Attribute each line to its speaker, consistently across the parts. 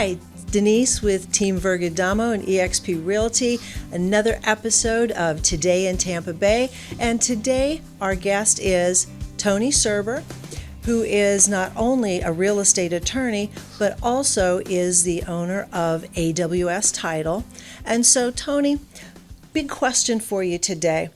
Speaker 1: Hi, Denise with Team Vergadamo and eXp Realty. Another episode of Today in Tampa Bay. And today our guest is Tony Surber, who is not only a real estate attorney, but also is the owner of AWS Title. And so, Tony, big question for you today.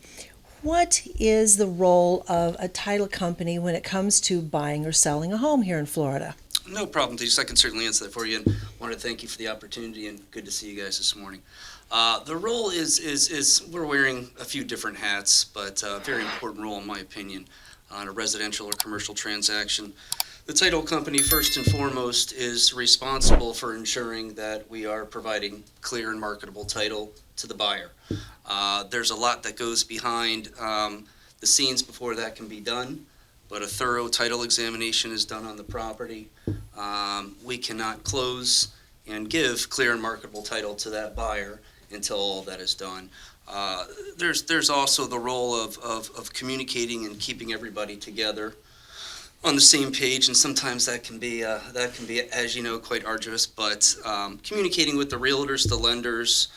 Speaker 1: What is the role of a title company when it comes to buying or selling a home here in Florida?
Speaker 2: No problem, Denise. I can certainly answer that for you, and I want to thank you for the opportunity, and good to see you guys this morning. The role is we're wearing a few different hats, but a very important role in my opinion on a residential or commercial transaction. The title company, first and foremost, is responsible for ensuring that we are providing clear and marketable title to the buyer. There's a lot that goes behind the scenes before that can be done, but a thorough title examination is done on the property. We cannot close and give clear and marketable title to that buyer until all that is done. There's also the role of communicating and keeping everybody together on the same page, and sometimes that can be, as you know, quite arduous. But communicating with the realtors, the lenders,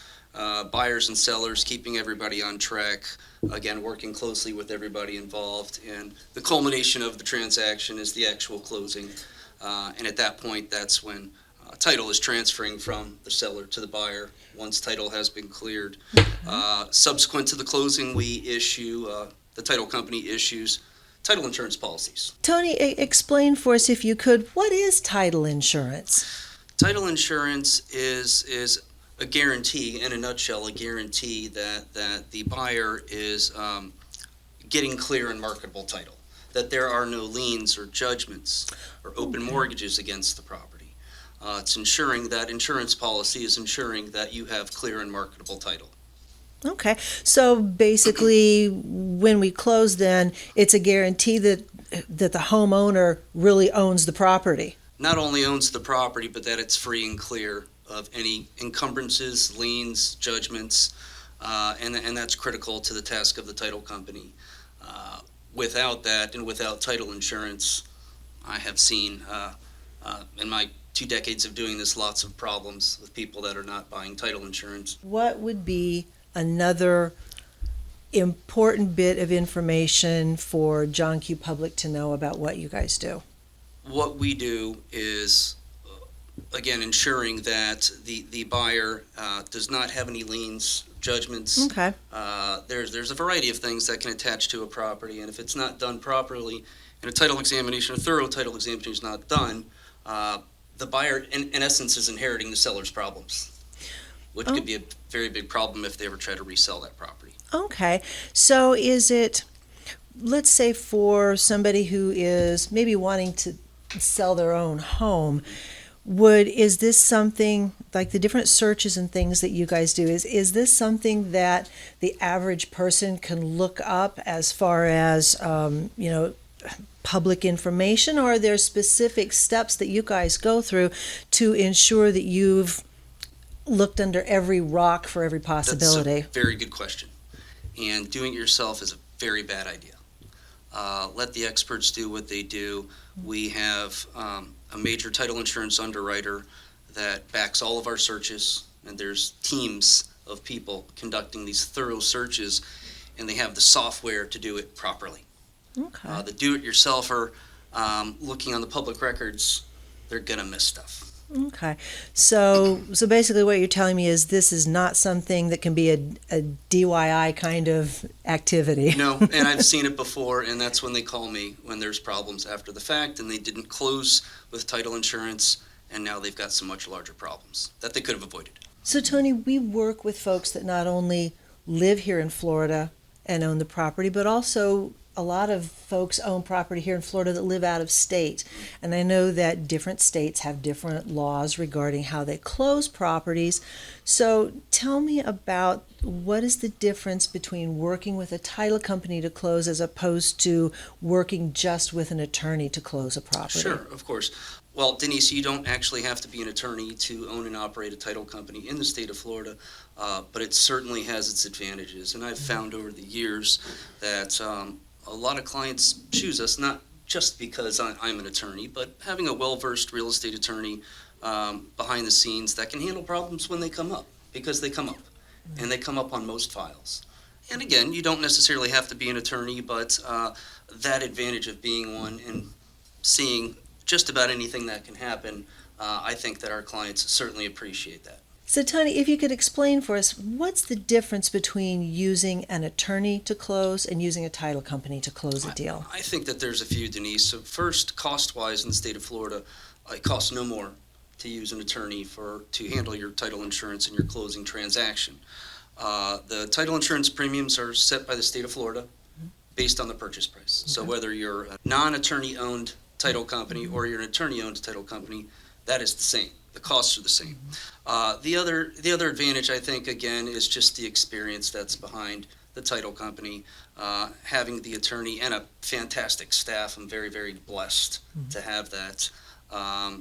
Speaker 2: buyers and sellers, keeping everybody on track. Again, working closely with everybody involved, and the culmination of the transaction is the actual closing. And at that point, that's when title is transferring from the seller to the buyer once title has been cleared. Subsequent to the closing, we issue, the title company issues title insurance policies.
Speaker 1: Tony, explain for us, if you could, what is title insurance?
Speaker 2: Title insurance is a guarantee, in a nutshell, a guarantee that the buyer is getting clear and marketable title, that there are no liens or judgments or open mortgages against the property. It's ensuring that insurance policy is ensuring that you have clear and marketable title.
Speaker 1: Okay, so basically when we close then, it's a guarantee that the homeowner really owns the property.
Speaker 2: Not only owns the property, but that it's free and clear of any encumbrances, liens, judgments, and that's critical to the task of the title company. Without that and without title insurance, I have seen in my 2 decades of doing this lots of problems with people that are not buying title insurance.
Speaker 1: What would be another important bit of information for John Q. Public to know about what you guys do?
Speaker 2: What we do is, again, ensuring that the buyer does not have any liens, judgments.
Speaker 1: Okay.
Speaker 2: There's a variety of things that can attach to a property, and if it's not done properly, and a title examination, a thorough title examination is not done, the buyer, in essence, is inheriting the seller's problems, which could be a very big problem if they ever try to resell that property.
Speaker 1: Okay. So is it, let's say for somebody who is maybe wanting to sell their own home, is this something, like the different searches and things that you guys do, is this something that the average person can look up as far as, public information, or are there specific steps that you guys go through to ensure that you've looked under every rock for every possibility?
Speaker 2: That's a very good question. And doing it yourself is a very bad idea. Let the experts do what they do. We have a major title insurance underwriter that backs all of our searches, and there's teams of people conducting these thorough searches, and they have the software to do it properly.
Speaker 1: Okay.
Speaker 2: The do-it-yourselfer, looking on the public records, they're gonna miss stuff.
Speaker 1: Okay. So basically what you're telling me is this is not something that can be a DIY kind of activity.
Speaker 2: No, and I've seen it before, and that's when they call me when there's problems after the fact, and they didn't close with title insurance, and now they've got some much larger problems that they could have avoided.
Speaker 1: So Tony, we work with folks that not only live here in Florida and own the property, but also a lot of folks own property here in Florida that live out of state. And I know that different states have different laws regarding how they close properties. So tell me about what is the difference between working with a title company to close as opposed to working just with an attorney to close a property?
Speaker 2: Sure, of course. Well, Denise, you don't actually have to be an attorney to own and operate a title company in the state of Florida, but it certainly has its advantages. And I've found over the years that a lot of clients choose us not just because I'm an attorney, but having a well-versed real estate attorney behind the scenes that can handle problems when they come up, because they come up, and they come up on most files. And again, you don't necessarily have to be an attorney, but that advantage of being one and seeing just about anything that can happen, I think that our clients certainly appreciate that.
Speaker 1: So, Tony, if you could explain for us, what's the difference between using an attorney to close and using a title company to close a deal?
Speaker 2: I think that there's a few, Denise. So first, cost-wise in the state of Florida, it costs no more to use an attorney to handle your title insurance and your closing transaction. The title insurance premiums are set by the state of Florida based on the purchase price. So whether you're a non-attorney-owned title company or you're an attorney-owned title company, that is the same. The costs are the same. The other advantage, I think, again, is just the experience that's behind the title company, having the attorney and a fantastic staff. I'm very, very blessed to have that.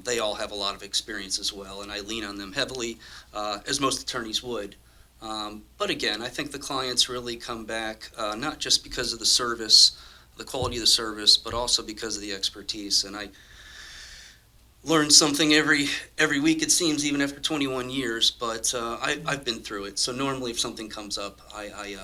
Speaker 2: They all have a lot of experience as well, and I lean on them heavily, as most attorneys would. But again, I think the clients really come back, not just because of the service, the quality of the service, but also because of the expertise. And I learn something every week, it seems, even after 21 years, but I've been through it. So normally if something comes up, I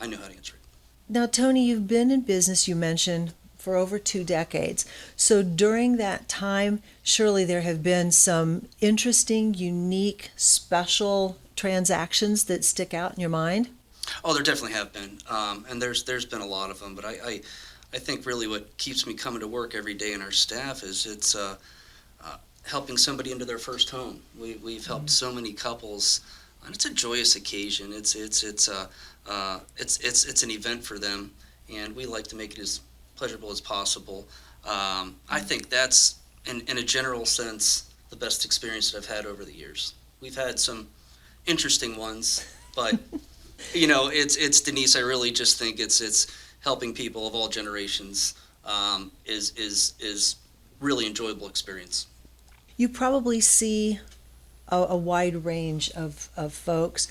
Speaker 2: know how to answer it.
Speaker 1: Now, Tony, you've been in business, you mentioned, for over 2 decades. So during that time, surely there have been some interesting, unique, special transactions that stick out in your mind?
Speaker 2: Oh, there definitely have been, and there's been a lot of them. But I think really what keeps me coming to work every day in our staff is it's helping somebody into their first home. We've helped so many couples, and it's a joyous occasion. It's an event for them, and we like to make it as pleasurable as possible. I think that's, in a general sense, the best experience that I've had over the years. We've had some interesting ones, but it's Denise. I really just think it's helping people of all generations is really enjoyable experience.
Speaker 1: You probably see a wide range of folks,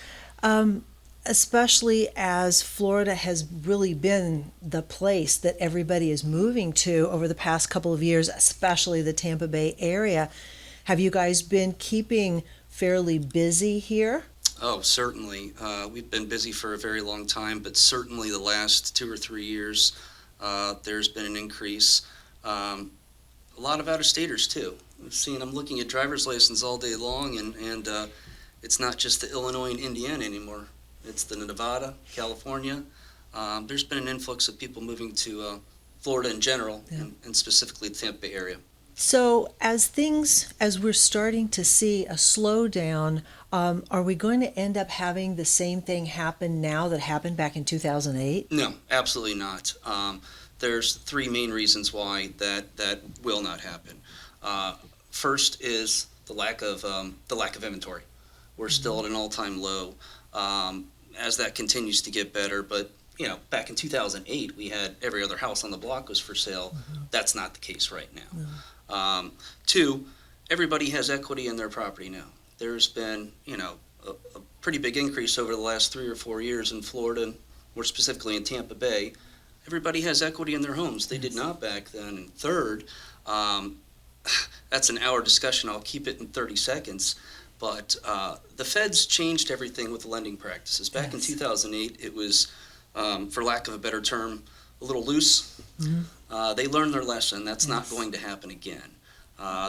Speaker 1: especially as Florida has really been the place that everybody is moving to over the past couple of years, especially the Tampa Bay area. Have you guys been keeping fairly busy here?
Speaker 2: Oh, certainly. We've been busy for a very long time, but certainly the last 2 or 3 years, there's been an increase. A lot of out-of-staters, too. I'm looking at driver's license all day long, and it's not just the Illinois and Indiana anymore. It's the Nevada, California. There's been an influx of people moving to Florida in general, and specifically the Tampa Bay area.
Speaker 1: So as we're starting to see a slowdown, are we going to end up having the same thing happen now that happened back in 2008?
Speaker 2: No, absolutely not. There's 3 main reasons why that will not happen. First is the lack of inventory. We're still at an all-time low. As that continues to get better, but back in 2008, we had every other house on the block was for sale. That's not the case right now. 2, everybody has equity in their property now. There's been a pretty big increase over the last 3 or 4 years in Florida, and more specifically in Tampa Bay. Everybody has equity in their homes. They did not back then. And third, that's an hour discussion. I'll keep it in 30 seconds. But the feds changed everything with the lending practices. Back in 2008, it was, for lack of a better term, a little loose. They learned their lesson. That's not going to happen again.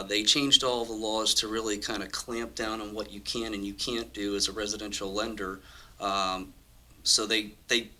Speaker 2: They changed all the laws to really kind of clamp down on what you can and you can't do as a residential lender. So they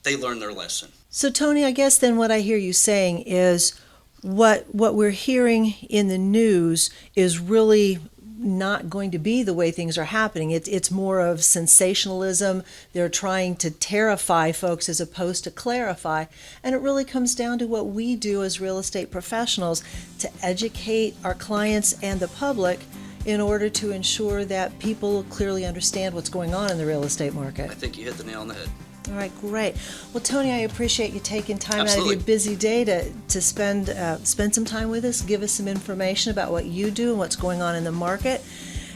Speaker 2: learned their lesson.
Speaker 1: So Tony, I guess then what I hear you saying is what we're hearing in the news is really not going to be the way things are happening. It's more of sensationalism. They're trying to terrify folks as opposed to clarify. And it really comes down to what we do as real estate professionals to educate our clients and the public in order to ensure that people clearly understand what's going on in the real estate market.
Speaker 2: I think you hit the nail on the head.
Speaker 1: All right, great. Well, Tony, I appreciate you taking time
Speaker 2: Absolutely.
Speaker 1: out of your busy day to spend some time with us, give us some information about what you do and what's going on in the market.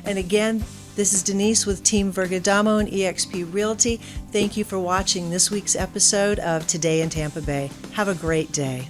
Speaker 1: And again, this is Denise with Team Vergadamo and eXp Realty. Thank you for watching this week's episode of Today in Tampa Bay. Have a great day.